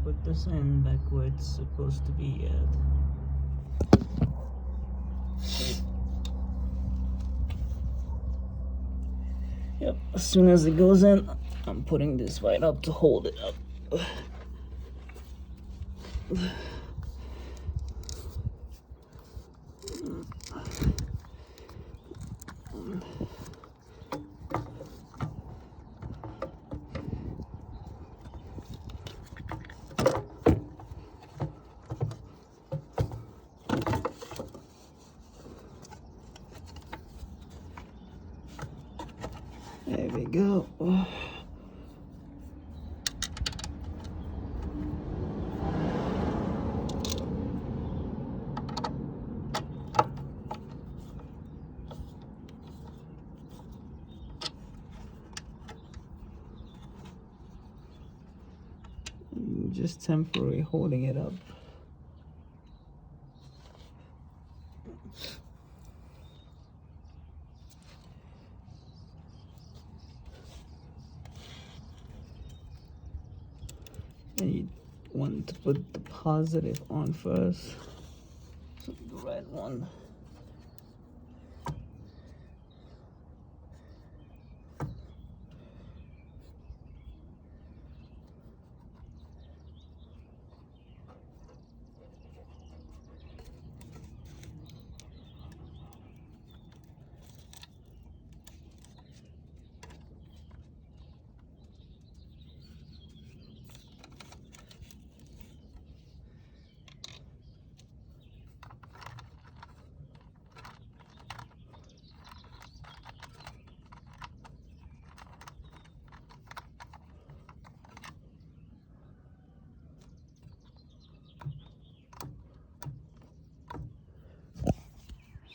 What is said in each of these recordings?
put this in back where it's supposed to be at. Yep, as soon as it goes in, I'm putting this right up to hold it up. There we go. Just temporarily holding it up. And you want to put the positive on first. So the red one.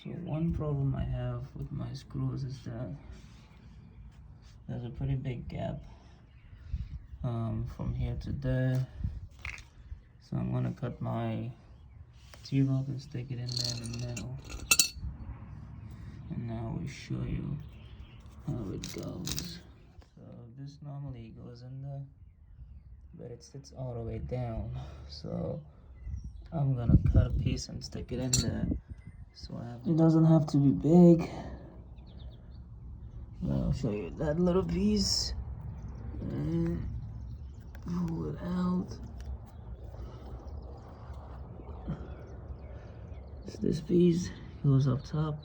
So one problem I have with my screws is that there's a pretty big gap from here to there. So I'm gonna cut my tube up and stick it in there in the middle. And now we'll show you how it goes. So this normally goes in there, but it sits all the way down. So I'm gonna cut a piece and stick it in there. So it doesn't have to be big. I'll show you that little piece and pull it out. So this piece goes up top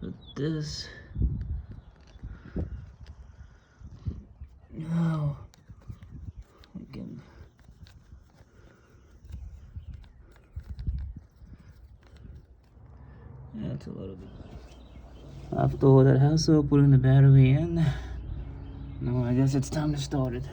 with this. Now we can that's a little bit. After all that hassle, putting the battery in, now I guess it's time to start it.